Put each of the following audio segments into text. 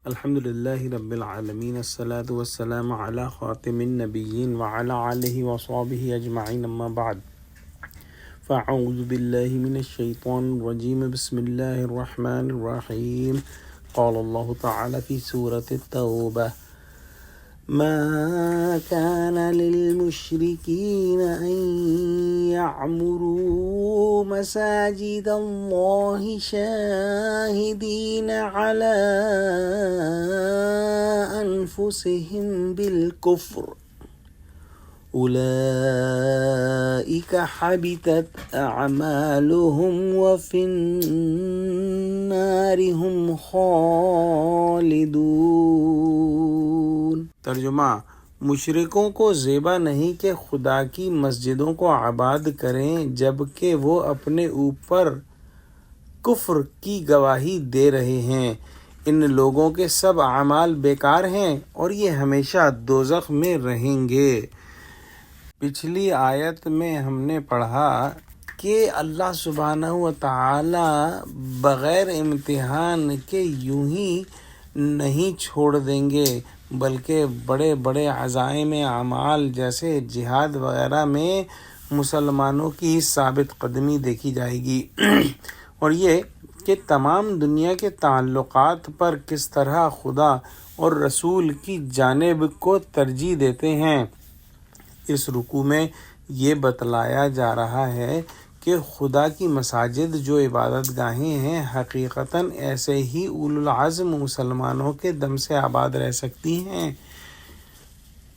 الحمد للہ رب العالمین الصلاة والسلام علی خاتم النبیین وعلی آلہ وصحبہ اجمعین اما بعد فاعوذ باللہ من الشیطان الرجیم بسم اللہ الرحمن الرحیم قال اللہ تعالی فی سورة التوبہ ما كان للمشركين أن يعمروا مساجد الله شاهدين على أنفسهم بالكفر أولئك حبطت أعمالهم وفي النار هم خالدون۔ ترجمہ: مشرکوں کو زیبا نہیں کہ خدا کی مسجدوں کو آباد کریں جبکہ وہ اپنے اوپر کفر کی گواہی دے رہے ہیں۔ ان لوگوں کے سب اعمال بیکار ہیں اور یہ ہمیشہ دوزخ میں رہیں گے۔ پچھلی آیت میں ہم نے پڑھا کہ اللہ سبحانہ و تعالی بغیر امتحان کے یوں ہی نہیں چھوڑ دیں گے، بلکہ بڑے بڑے عزائم اعمال جیسے جہاد وغیرہ میں مسلمانوں کی ثابت قدمی دیکھی جائے گی، اور یہ کہ تمام دنیا کے تعلقات پر کس طرح خدا اور رسول کی جانب کو ترجیح دیتے ہیں۔ اس رکوع میں یہ بتلایا جا رہا ہے کہ خدا کی مساجد جو عبادت گاہیں ہیں حقیقتاً ایسے ہی اولو العزم مسلمانوں کے دم سے آباد رہ سکتی ہیں۔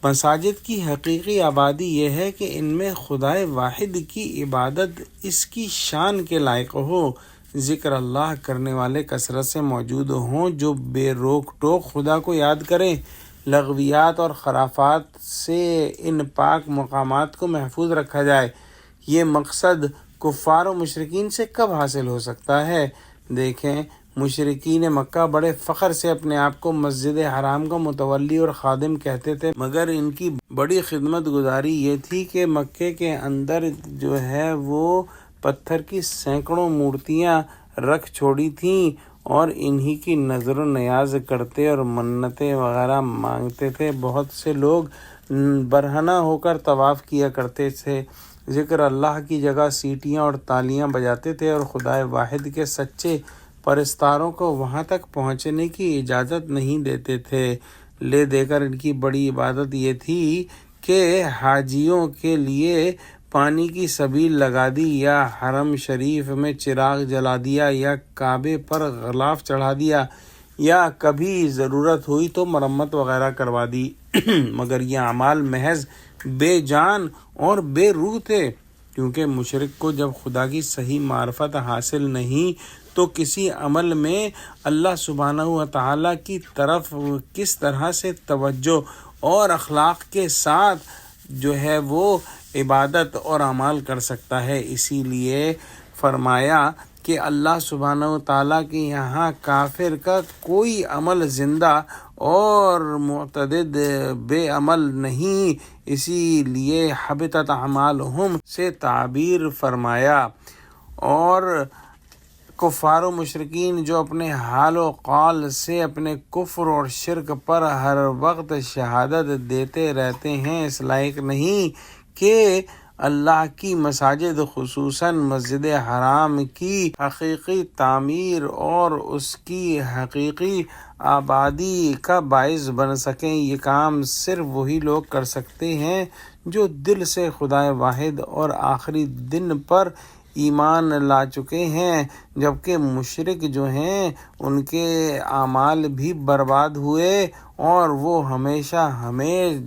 مساجد کی حقیقی آبادی یہ ہے کہ ان میں خدائے واحد کی عبادت اس کی شان کے لائق ہو، ذکر اللہ کرنے والے کثرت سے موجود ہوں جو بے روک ٹوک خدا کو یاد کریں۔ لغویات اور خرافات سے ان پاک مقامات کو محفوظ رکھا جائے۔ یہ مقصد کفار و مشرکین سے کب حاصل ہو سکتا ہے؟ دیکھیں، مشرکین مکہ بڑے فخر سے اپنے آپ کو مسجد حرام کا متولی اور خادم کہتے تھے، مگر ان کی بڑی خدمت گزاری یہ تھی کہ مکے کے اندر جو ہے وہ پتھر کی سینکڑوں مورتیاں رکھ چھوڑی تھیں اور انہی کی نظر و نیاز کرتے اور منتیں وغیرہ مانگتے تھے۔ بہت سے لوگ برہنہ ہو کر طواف کیا کرتے تھے، ذکر اللہ کی جگہ سیٹیاں اور تالیاں بجاتے تھے اور خدائے واحد کے سچے پرستاروں کو وہاں تک پہنچنے کی اجازت نہیں دیتے تھے۔ لے دے کر ان کی بڑی عبادت یہ تھی کہ حاجیوں کے لیے پانی کی سبیل لگا دی، یا حرم شریف میں چراغ جلا دیا، یا کعبے پر غلاف چڑھا دیا، یا کبھی ضرورت ہوئی تو مرمت وغیرہ کروا دی۔ مگر یہ اعمال محض بے جان اور بے روح تھے، کیونکہ مشرک کو جب خدا کی صحیح معرفت حاصل نہیں تو کسی عمل میں اللہ سبحانہ و تعالیٰ کی طرف کس طرح سے توجہ اور اخلاق کے ساتھ جو ہے وہ عبادت اور اعمال کر سکتا ہے۔ اسی لیے فرمایا کہ اللہ سبحانہ و تعالیٰ کے یہاں کافر کا کوئی عمل زندہ اور معتدد بے عمل نہیں، اسی لیے حبطت اعمالہم سے تعبیر فرمایا۔ اور کفار و مشرکین جو اپنے حال و قال سے اپنے کفر اور شرک پر ہر وقت شہادت دیتے رہتے ہیں، اس لائق نہیں کہ اللہ کی مساجد خصوصاً مسجد حرام کی حقیقی تعمیر اور اس کی حقیقی آبادی کا باعث بن سکیں۔ یہ کام صرف وہی لوگ کر سکتے ہیں جو دل سے خدائے واحد اور آخری دن پر ایمان لا چکے ہیں، جبکہ مشرک جو ہیں ان کے اعمال بھی برباد ہوئے اور وہ ہمیشہ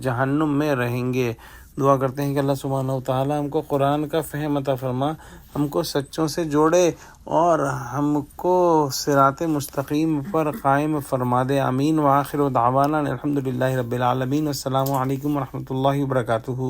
جہنم میں رہیں گے۔ دعا کرتے ہیں کہ اللہ سبحانہ و تعالیٰ ہم کو قرآن کا فہم عطا فرما، ہم کو سچوں سے جوڑے اور ہم کو صراط مستقیم پر قائم فرما دے۔ آمین۔ وآخر دعوانا الحمد للہ رب العالمین۔ السلام علیکم ورحمۃ اللہ وبرکاتہ۔